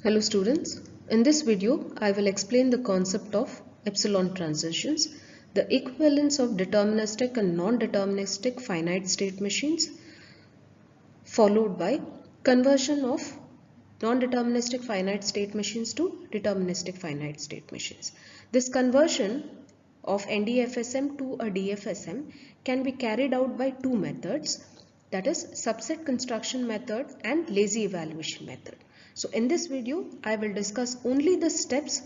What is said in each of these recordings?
Hello students, in this video I will explain the concept of epsilon transitions, the equivalence of deterministic and non-deterministic finite state machines, followed by conversion of non-deterministic finite state machines to deterministic finite state machines. This conversion of NDFSM to a DFSM can be carried out by two methods, that is subset construction method and lazy evaluation method. So in this video I will discuss only the steps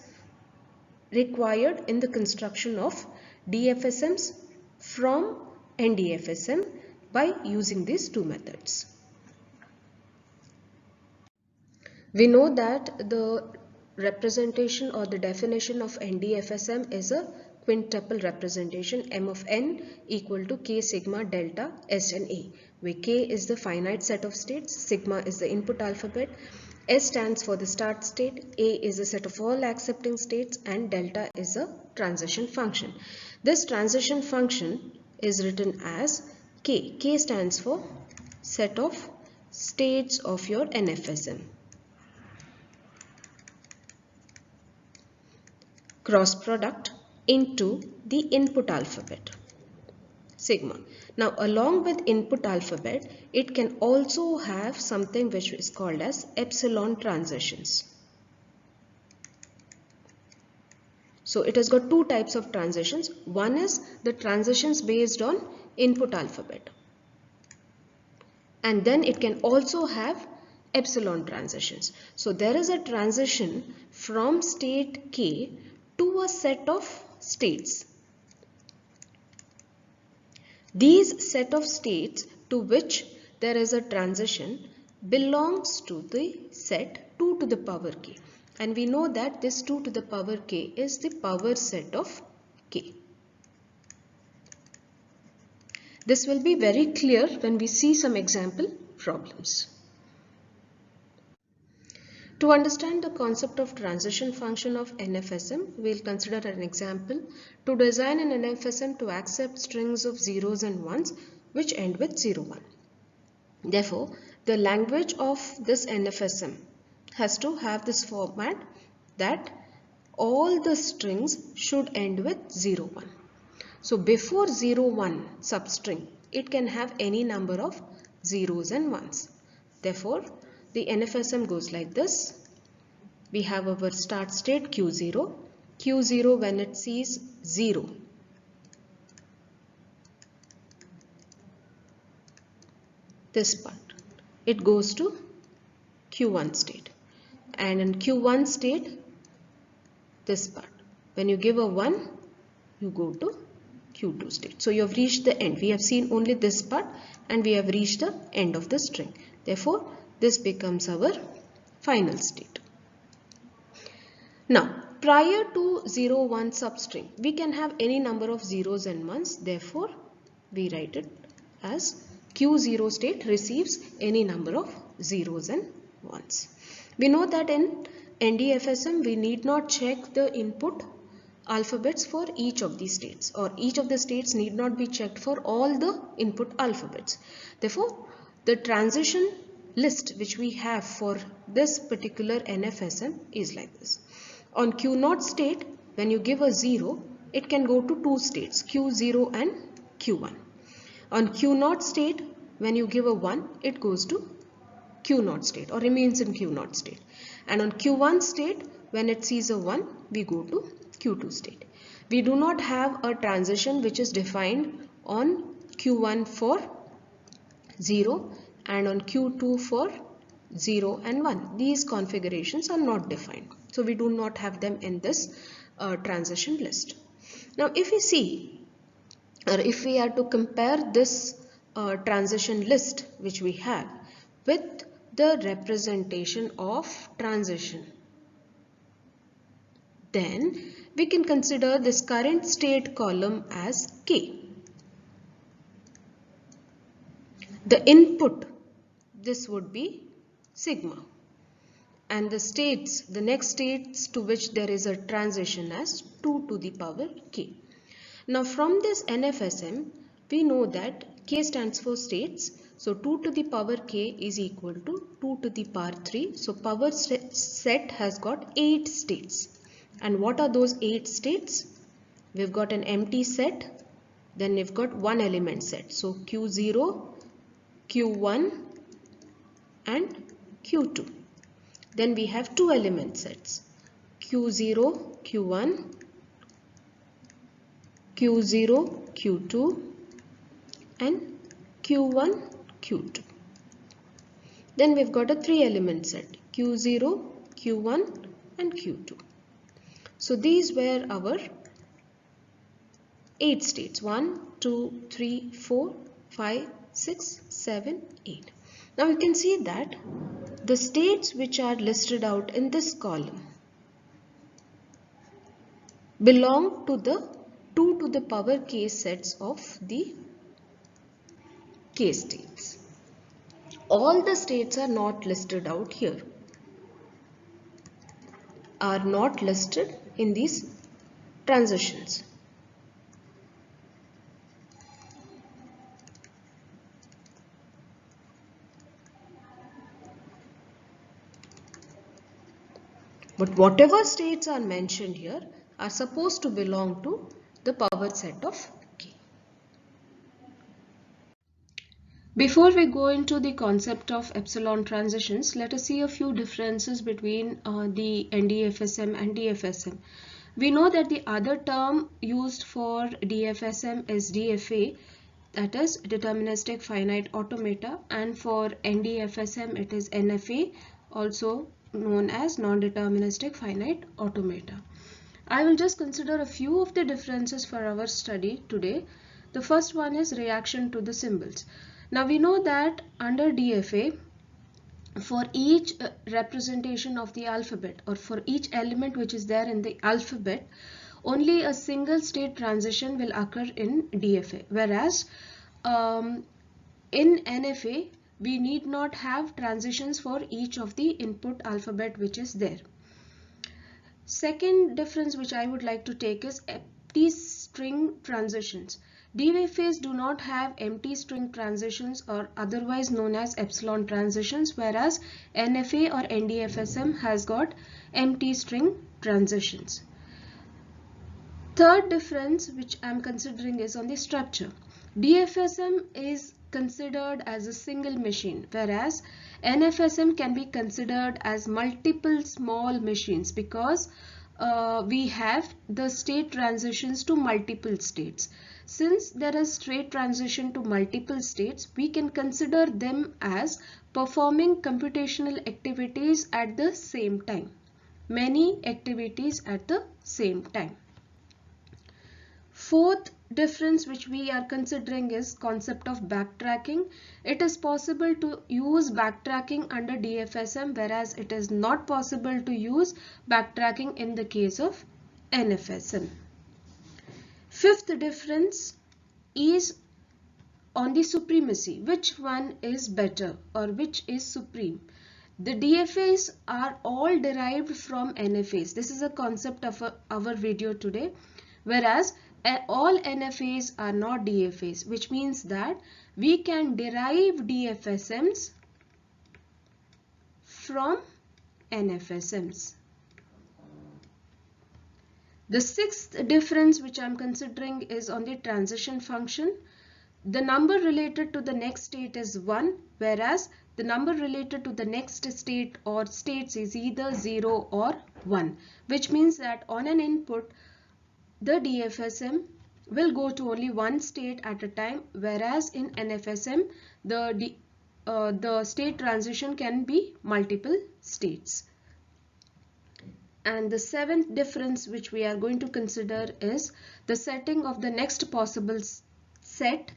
required in the construction of DFSMs from NDFSM by using these two methods. We know that the representation or the definition of NDFSM is a quintuple representation, M of n equal to k sigma delta S and A, where k is the finite set of states, sigma is the input alphabet, S stands for the start state, A is the set of all accepting states, and delta is a transition function. This transition function is written as k. K stands for set of states of your NFSM. Cross product into the input alphabet, sigma. Now along with input alphabet, it can also have something which is called as epsilon transitions. So it has got two types of transitions. One is the transitions based on input alphabet, and then it can also have epsilon transitions. So there is a transition from state K to a set of states. These set of states to which there is a transition belongs to the set 2 to the power k, and we know that this 2 to the power k is the power set of k. This will be very clear when we see some example problems. To understand the concept of transition function of NFSM, we will consider an example to design an NFSM to accept strings of zeros and ones which end with 0, 1. Therefore, the language of this NFSM has to have this format that all the strings should end with 0, 1. So before 0, 1 substring, it can have any number of zeros and ones. Therefore, the NFSM goes like this. We have our start state Q0. Q0 when it sees 0. This part. It goes to Q1 state. And in Q1 state, this part. When you give a 1, you go to Q2 state. So you have reached the end. We have seen only this part and we have reached the end of the string. Therefore, this becomes our final state. Now, prior to 0, 1 substring, we can have any number of zeros and ones. Therefore, we write it as Q0 state receives any number of zeros and ones. We know that in NDFSM, we need not check the input alphabets for each of these states, or each of the states need not be checked for all the input alphabets. Therefore, the transition list which we have for this particular NFSM is like this. On Q0 state, when you give a 0, it can go to two states, Q0 and Q1. On Q0 state, when you give a 1, it goes to Q0 state or remains in Q0 state. And on Q1 state, when it sees a 1, we go to Q2 state. We do not have a transition which is defined on Q1 for 0 and on Q2 for 0 and 1. These configurations are not defined. So we do not have them in this transition list. Now if we see, or if we are to compare this transition list which we have with the representation of transition, then we can consider this current state column as K. The input, this would be sigma, and the states, the next states to which there is a transition as 2 to the power k. Now from this NFSM, we know that K stands for states. So 2 to the power k is equal to 2 to the power 3. So power set has got 8 states. And what are those 8 states? We've got an empty set, then we've got one element set. So Q0, Q1 and Q2. Then we have two element sets, Q0, Q1, Q0, Q2 and Q1, Q2. Then we've got a three element set, Q0, Q1 and Q2. So these were our 8 states, 1, 2, 3, 4, 5, 6, 7, 8. Now you can see that the states which are listed out in this column belong to the 2 to the power k sets of the k states. All the states are not listed out here, are not listed in these transitions. But whatever states are mentioned here are supposed to belong to the power set of k. Before we go into the concept of epsilon transitions, let us see a few differences between the NDFSM and DFSM. We know that the other term used for DFSM is DFA, that is deterministic finite automata, and for NDFSM it is NFA, also known as non-deterministic finite automata. I will just consider a few of the differences for our study today. The first one is reaction to the symbols. Now we know that under DFA, for each representation of the alphabet or for each element which is there in the alphabet, only a single state transition will occur in DFA, whereas in NFA we need not have transitions for each of the input alphabet which is there. Second difference which I would like to take is empty string transitions. DFAs do not have empty string transitions, or otherwise known as epsilon transitions, whereas NFA or NDFSM has got empty string transitions. Third difference which I am considering is on the structure. DFSM is considered as a single machine, whereas NFSM can be considered as multiple small machines, because we have the state transitions to multiple states. Since there is state transition to multiple states, we can consider them as performing computational activities at the same time. Many activities at the same time. Fourth difference which we are considering is concept of backtracking. It is possible to use backtracking under DFSM, whereas it is not possible to use backtracking in the case of NFSM. Fifth difference is on the supremacy. Which one is better or which is supreme? The DFAs are all derived from NFAs. This is a concept of our video today, whereas all NFAs are not DFAs, which means that we can derive DFSMs from NFSMs. The sixth difference which I am considering is on the transition function. The number related to the next state is 1, whereas the number related to the next state or states is either 0 or 1, which means that on an input, the DFSM will go to only one state at a time, whereas in NFSM the state transition can be multiple states. And the seventh difference which we are going to consider is the setting of the next possible set.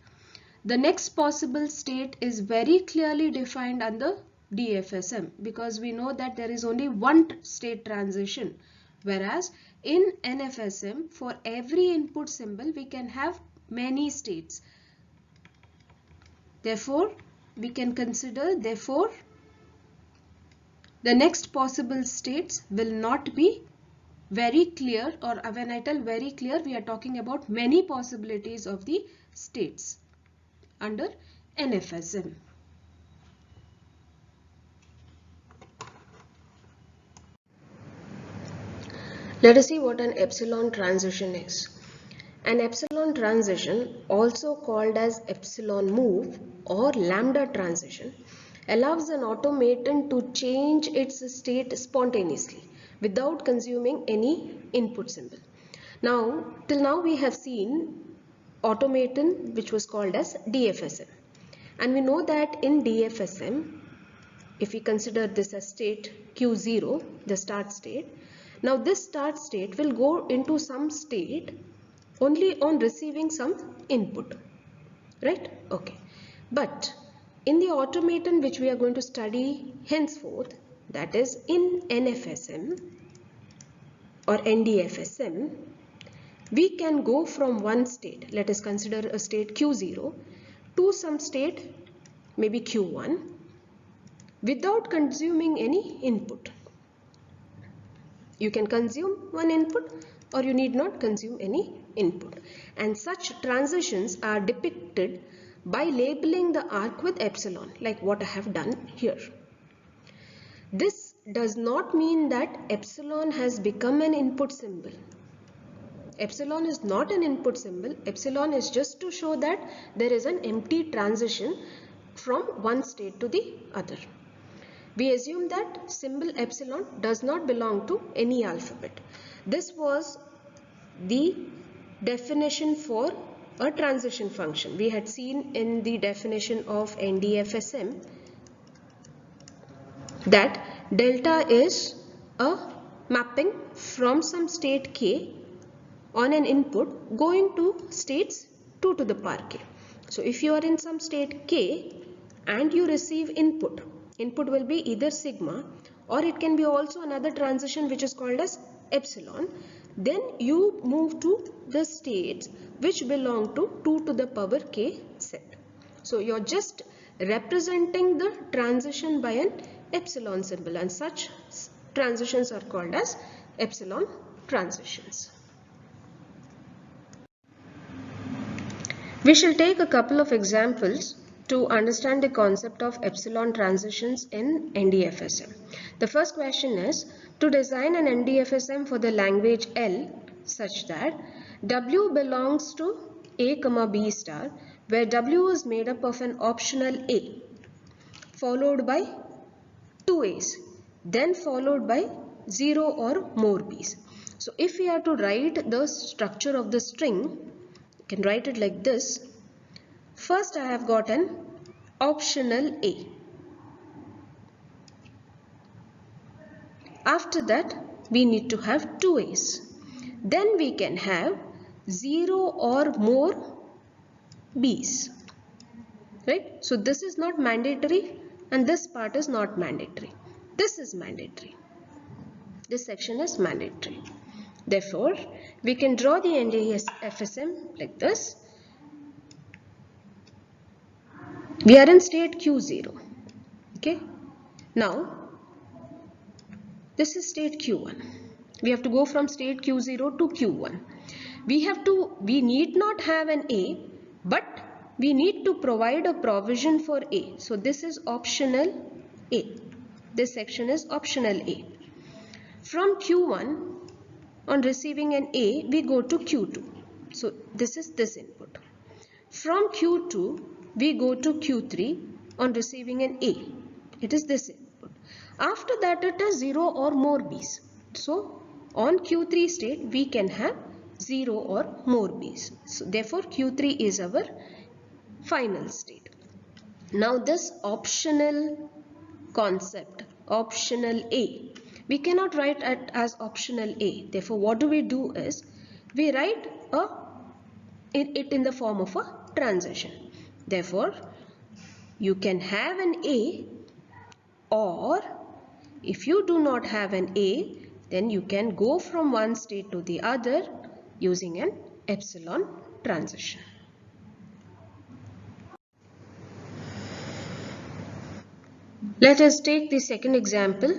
The next possible state is very clearly defined under DFSM, because we know that there is only one state transition, whereas in NFSM for every input symbol we can have many states. Therefore, we can consider the next possible states will not be very clear, or when I tell very clear, we are talking about many possibilities of the states under NFSM. Let us see what an epsilon transition is. An epsilon transition, also called as epsilon move or lambda transition, allows an automaton to change its state spontaneously without consuming any input symbol. Now, till now we have seen automaton which was called as DFSM, and we know that in DFSM, if we consider this as state Q0, the start state, now this start state will go into some state only on receiving some input, right? Okay, but in the automaton which we are going to study henceforth, that is in NFSM or NDFSM, we can go from one state, let us consider a state Q0, to some state maybe Q1 without consuming any input. You can consume one input or you need not consume any input, and such transitions are depicted by labeling the arc with epsilon, like what I have done here. This does not mean that epsilon has become an input symbol. Epsilon is not an input symbol. Epsilon is just to show that there is an empty transition from one state to the other. We assume that symbol epsilon does not belong to any alphabet. This was the definition for a transition function. We had seen in the definition of NDFSM that delta is a mapping from some state k on an input going to states 2 to the power k. So if you are in some state k and you receive input will be either sigma, or it can be also another transition which is called as epsilon. Then you move to the states which belong to 2 to the power k set. So you're just representing the transition by an epsilon symbol, and such transitions are called as epsilon transitions. We shall take a couple of examples to understand the concept of epsilon transitions in NDFSM. The first question is to design an NDFSM for the language L such that W belongs to A, B star, where W is made up of an optional A followed by 2 A's, then followed by 0 or more B's. So if we are to write the structure of the string, you can write it like this. First I have got an optional A. After that we need to have 2 A's. Then we can have 0 or more B's. Right? So this is not mandatory and this part is not mandatory. This is mandatory. This section is mandatory. Therefore, we can draw the NDFSM like this. We are in state Q0. Okay. Now, this is state Q1. We have to go from state Q0 to Q1. We need not have an A, but we need to provide a provision for A. So this is optional A. This section is optional A. From Q1, on receiving an A, we go to Q2. So this is this input. From Q2, we go to Q3 on receiving an A. It is this input. After that, it is 0 or more B's. So on Q3 state, we can have 0 or more B's. So therefore, Q3 is our final state. Now this optional concept, optional A, we cannot write it as optional A. Therefore, what do? Is we write it in the form of a transition. Therefore, you can have an A, or if you do not have an A, then you can go from one state to the other using an epsilon transition. Let us take the second example,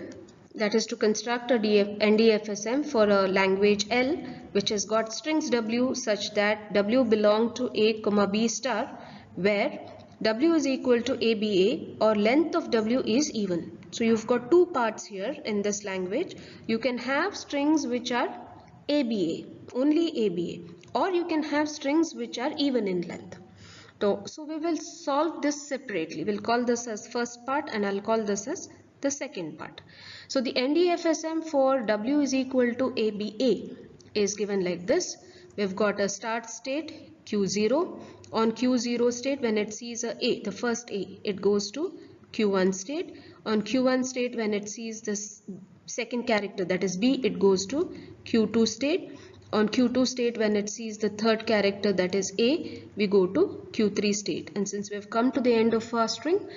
that is to construct a NDFSM for a language L which has got strings W such that W belong to A, B star, where W is equal to ABA or length of W is even. So you've got two parts here in this language. You can have strings which are ABA, only ABA, or you can have strings which are even in length. So we will solve this separately. We'll call this as first part and I'll call this as the second part. So the NDFSM for W is equal to ABA is given like this. We've got a start state Q0. On Q0 state, when it sees a, the first A, it goes to Q1 state. On Q1 state, when it sees this second character, that is B, it goes to Q2 state. On Q2 state, when it sees the third character, that is A, we go to Q3 state. And since we have come to the end of our string,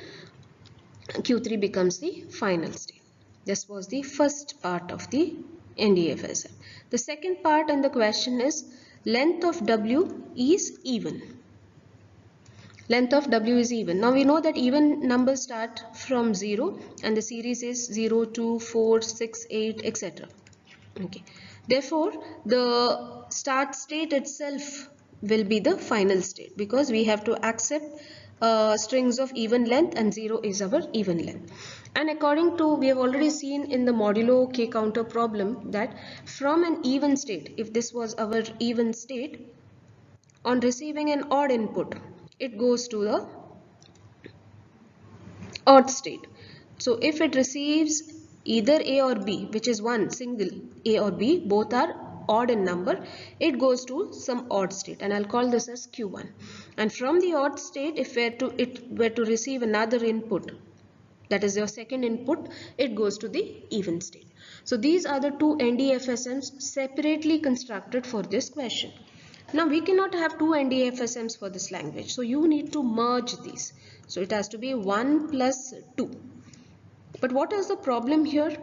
Q3 becomes the final state. This was the first part of the NDFSM. The second part in the question is length of W is even. Length of W is even. Now we know that even numbers start from 0 and the series is 0, 2, 4, 6, 8, etc. Okay. Therefore, the start state itself will be the final state because we have to accept strings of even length and 0 is our even length. And according to, we have already seen in the modulo K counter problem that from an even state, if this was our even state, on receiving an odd input, it goes to the odd state. So if it receives either A or B, which is one single A or B, both are odd in number, it goes to some odd state and I'll call this as Q1. And from the odd state, if it were to receive another input, that is your second input, it goes to the even state. So these are the two NDFSMs separately constructed for this question. Now we cannot have two NDFSMs for this language, so you need to merge these. So it has to be 1 plus 2. But what is the problem here?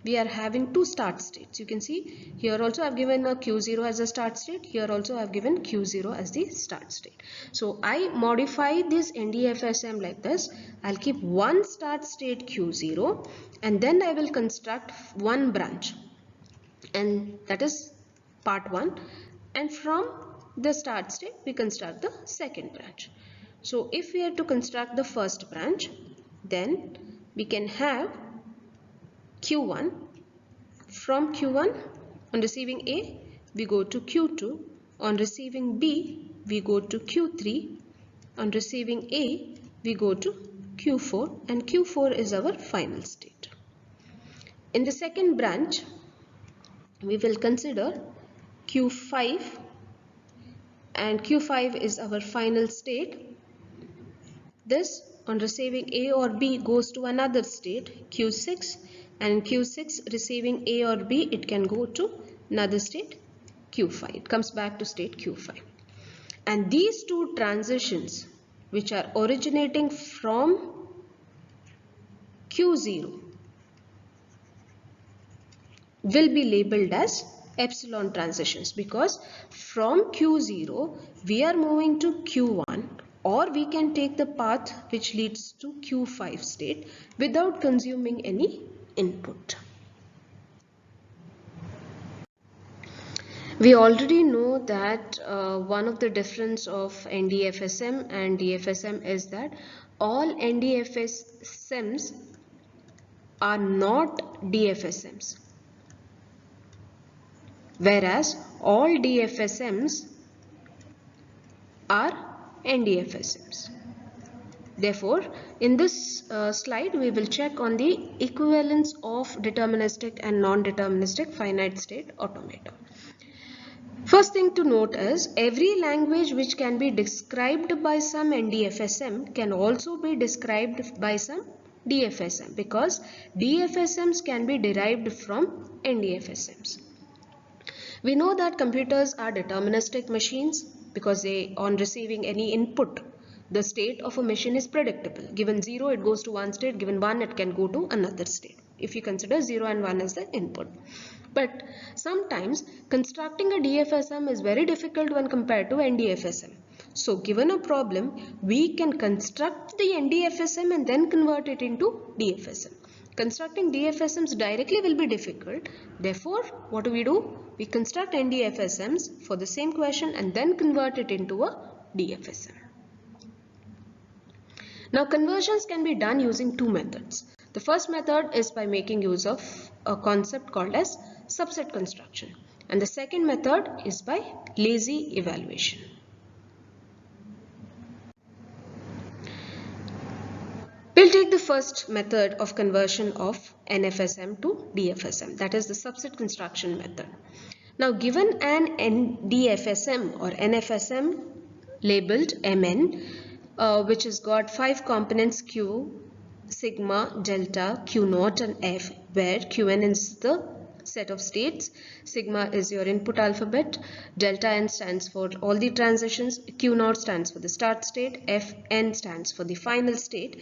We are having two start states. You can see here also I have given a Q0 as a start state. Here also I have given Q0 as the start state. So I modify this NDFSM like this. I'll keep one start state Q0 and then I will construct one branch. And that is part 1. And from the start state we construct the second branch. So if we are to construct the first branch, then we can have Q1. From Q1, on receiving A, we go to Q2. On receiving B, we go to Q3. On receiving A, we go to Q4, and Q4 is our final state. In the second branch, we will consider Q5, and Q5 is our final state. This, on receiving A or B, goes to another state, Q6, and Q6 receiving A or B, it can go to another state, Q5. It comes back to state Q5. And these two transitions, which are originating from Q0, will be labeled as epsilon transitions because from Q0 we are moving to Q1, or we can take the path which leads to Q5 state without consuming any input. We already know that one of the difference of NDFSM and DFSM is that all NDFSMs are not DFSMs, whereas all DFSMs are NDFSMs. Therefore, in this slide, we will check on the equivalence of deterministic and non-deterministic finite state automata. First thing to note is every language which can be described by some NDFSM can also be described by some DFSM because DFSMs can be derived from NDFSMs. We know that computers are deterministic machines because they, on receiving any input, the state of a machine is predictable. Given 0, it goes to one state. Given 1, it can go to another state if you consider 0 and 1 as the input. But sometimes constructing a DFSM is very difficult when compared to NDFSM. So given a problem, we can construct the NDFSM and then convert it into DFSM. Constructing DFSMs directly will be difficult. Therefore, what do? We construct NDFSMs for the same question and then convert it into a DFSM. Now, conversions can be done using two methods. The first method is by making use of a concept called as subset construction. And the second method is by lazy evaluation. We'll take the first method of conversion of NFSM to DFSM, that is the subset construction method. Now, given an DFSM or NFSM labeled MN, which has got 5 components Q, sigma, delta, Q naught and F, where Qn is the set of states, sigma is your input alphabet, delta n stands for all the transitions, Q naught stands for the start state, Fn stands for the final state,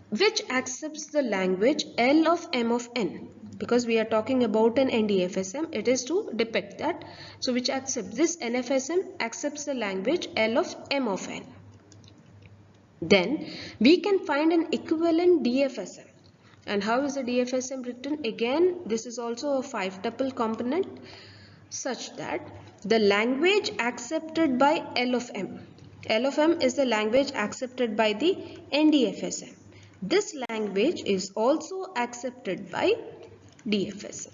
which accepts the language L of M of N. Because we are talking about an NDFSM, it is to depict that. So which accepts this NFSM accepts the language L of M of N. Then we can find an equivalent DFSM. And how is the DFSM written? Again, this is also a 5-tuple component such that the language accepted by L of M. L of M is the language accepted by the NDFSM. This language is also accepted by DFSM.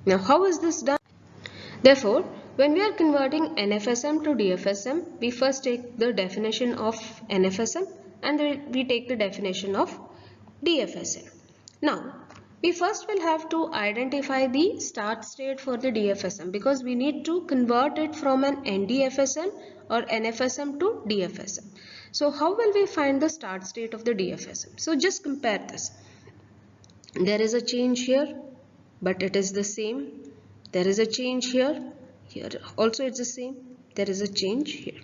Now, how is this done? Therefore, when we are converting NFSM to DFSM, we first take the definition of NFSM and then we take the definition of DFSM. Now, we first will have to identify the start state for the DFSM because we need to convert it from an NDFSM or NFSM to DFSM. So how will we find the start state of the DFSM? So just compare this. There is a change here, but it is the same. There is a change here. Here also it's the same. There is a change here.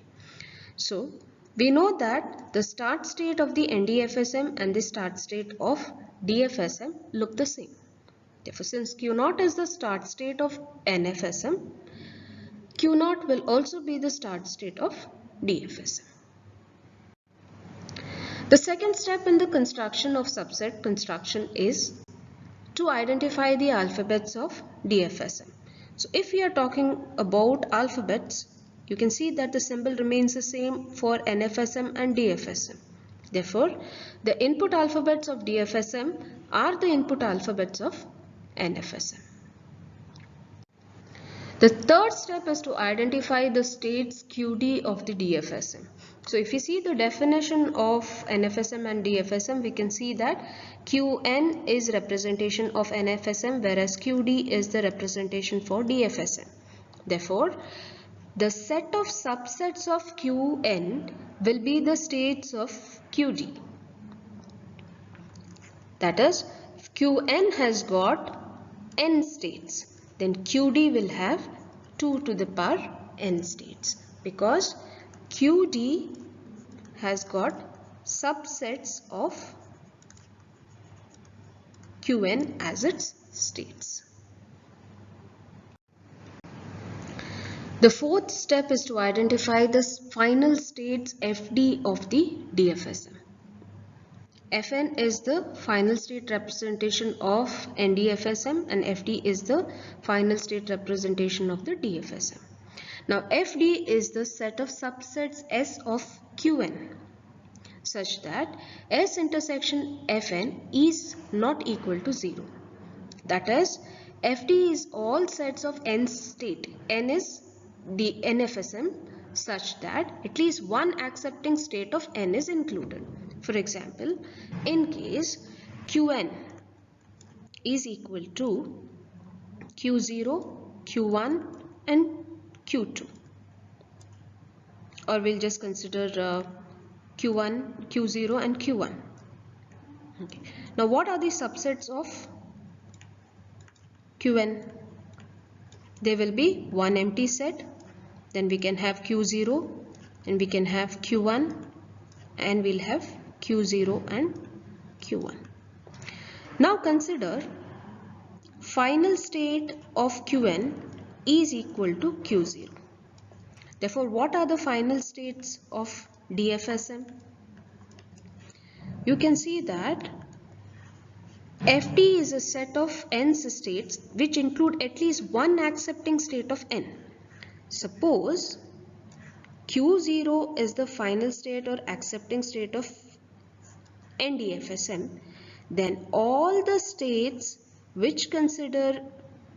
So we know that the start state of the NDFSM and the start state of DFSM look the same. Therefore, since Q0 is the start state of NFSM, Q0 will also be the start state of DFSM. The second step in the construction of subset construction is to identify the alphabets of DFSM. So if we are talking about alphabets, you can see that the symbol remains the same for NFSM and DFSM. Therefore, the input alphabets of DFSM are the input alphabets of NFSM. The third step is to identify the states QD of the DFSM. So if you see the definition of NFSM and DFSM, we can see that Qn is representation of NFSM whereas QD is the representation for DFSM. Therefore, the set of subsets of Qn will be the states of QD. That is, Qn has got n states, then QD will have 2 to the power n states because QD has got subsets of Qn as its states. The fourth step is to identify the final states FD of the DFSM. Fn is the final state representation of NDFSM and FD is the final state representation of the DFSM. Now FD is the set of subsets S of Qn such that S intersection Fn is not equal to 0. That is, FD is all sets of n state. N is the NFSM such that at least one accepting state of n is included. For example, in case Qn is equal to Q0, Q1 and Q2, or we'll just consider Q1, Q0 and Q1. Okay. Now what are the subsets of Qn? There will be one empty set, then we can have Q0 and we can have Q1 and we'll have Q0 and Q1. Now consider final state of Qn is equal to Q0. Therefore, what are the final states of DFSM? You can see that FD is a set of n states which include at least one accepting state of n. Suppose Q0 is the final state or accepting state of NDFSM, then all the states which consider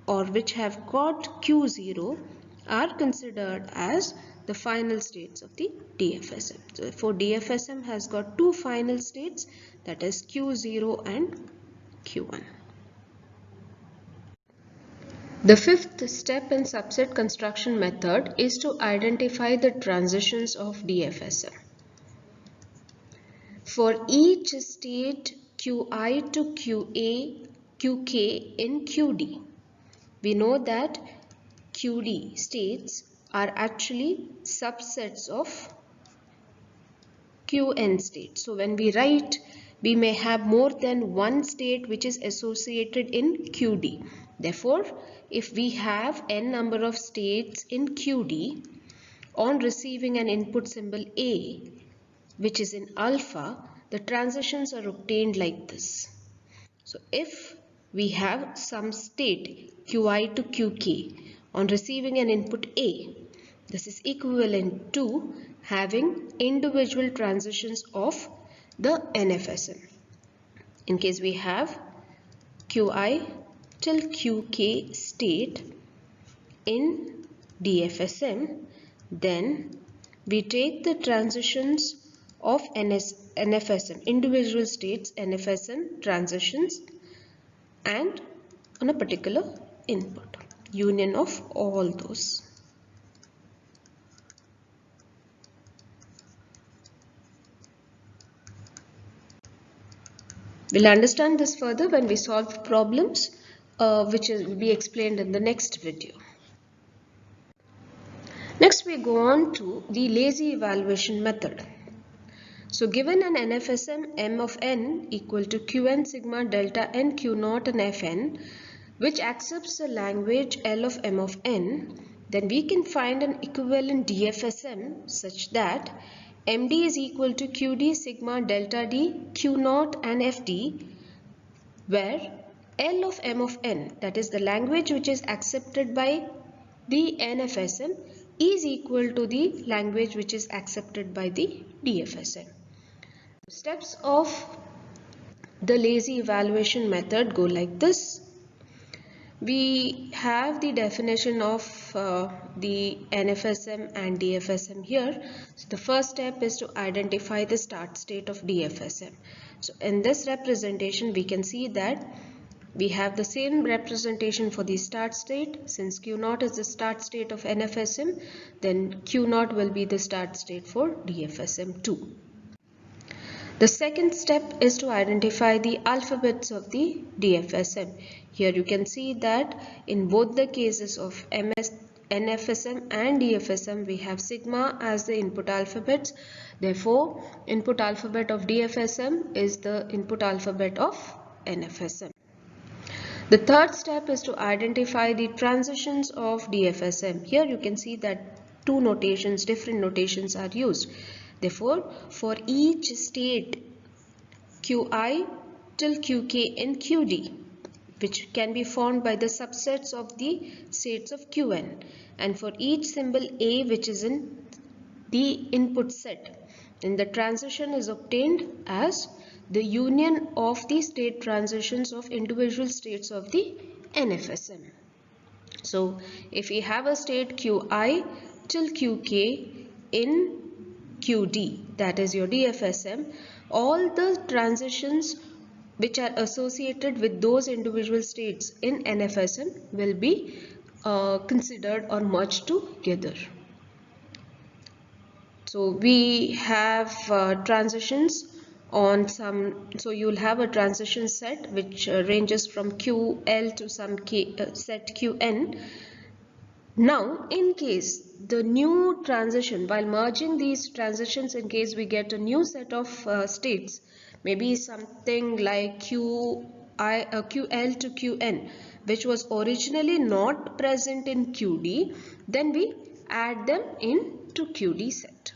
or which have got Q0 are considered as the final states of the DFSM. So for DFSM has got two final states, that is Q0 and Q1. The fifth step in subset construction method is to identify the transitions of DFSM. For each state Qi to Qa, Qk in Qd, we know that Qd states are actually subsets of Qn states. So when we write, we may have more than one state which is associated in Qd. Therefore, if we have n number of states in Qd, on receiving an input symbol A, which is in alpha, the transitions are obtained like this. So if we have some state Qi to Qk on receiving an input A, this is equivalent to having individual transitions of the NFSM. In case we have Qi till Qk state in DFSM, then we take the transitions of NFSM, individual states NFSM transitions, and on a particular input, union of all those. We'll understand this further when we solve problems which will be explained in the next video. Next we go on to the lazy evaluation method. So given an NFSM M of n equal to Qn sigma delta n Q0 and Fn, which accepts the language L of M of n, then we can find an equivalent DFSM such that MD is equal to QD sigma delta D Q0 and FD, where L of M of n, that is the language which is accepted by the NFSM, is equal to the language which is accepted by the DFSM. Steps of the lazy evaluation method go like this. We have the definition of the NFSM and DFSM here. So the first step is to identify the start state of DFSM. So in this representation we can see that we have the same representation for the start state. Since Q0 is the start state of NFSM, then Q0 will be the start state for DFSM 2. The second step is to identify the alphabets of the DFSM. Here you can see that in both the cases of NFSM and DFSM, we have sigma as the input alphabets. Therefore, input alphabet of DFSM is the input alphabet of NFSM. The third step is to identify the transitions of DFSM. Here you can see that two notations, different notations are used. Therefore, for each state Qi till Qk in Qd, which can be formed by the subsets of the states of Qn, and for each symbol A which is in the input set, then the transition is obtained as the union of the state transitions of individual states of the NFSM. So if we have a state Qi till Qk in Qd, that is your DFSM, all the transitions which are associated with those individual states in NFSM will be considered or merged together. So we have transitions on some, so you'll have a transition set which ranges from QL to some set Qn. Now in case the new transition, while merging these transitions, in case we get a new set of states, maybe something like QL to Qn, which was originally not present in Qd, then we add them into Qd set.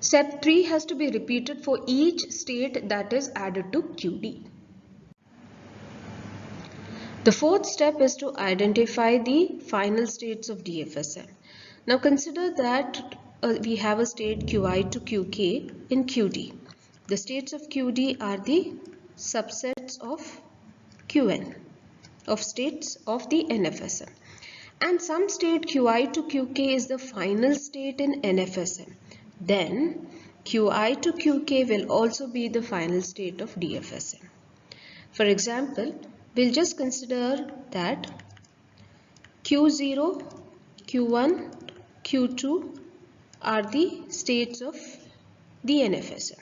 Step 3 has to be repeated for each state that is added to Qd. The fourth step is to identify the final states of DFSM. Now consider that we have a state Qi to Qk in Qd, The states of QD are the subsets of Qn, of states of the NFSM. And some state Qi to Qk is the final state in NFSM. Then Qi to Qk will also be the final state of DFSM. For example, we'll just consider that Q0, Q1, Q2 are the states of the NFSM.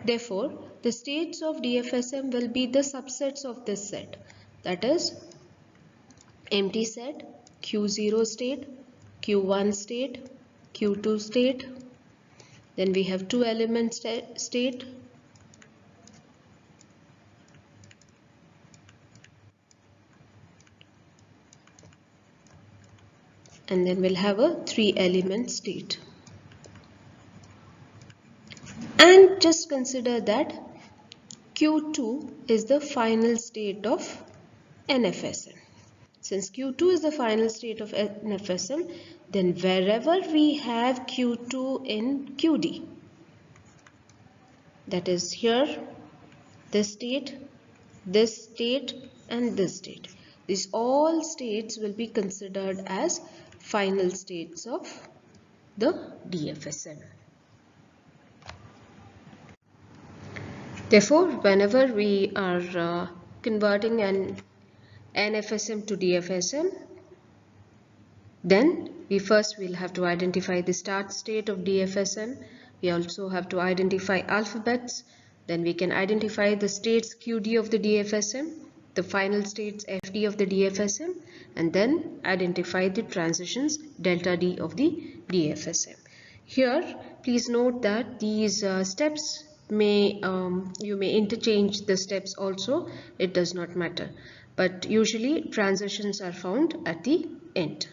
Therefore, the states of DFSM will be the subsets of this set. That is, empty set, Q0 state, Q1 state, Q2 state. Then we have two element state. And then we'll have a 3-element state. And just consider that Q2 is the final state of NFSM. Since Q2 is the final state of NFSM, then wherever we have Q2 in QD, that is here, this state, and this state, these all states will be considered as final states of the DFSM. Therefore, whenever we are converting an NFSM to DFSM, then we first will have to identify the start state of DFSM. We also have to identify alphabets. Then we can identify the states QD of the DFSM, the final states FD of the DFSM, and then identify the transitions delta D of the DFSM. Here, please note that these steps you may interchange the steps also. It does not matter. But usually transitions are found at the end.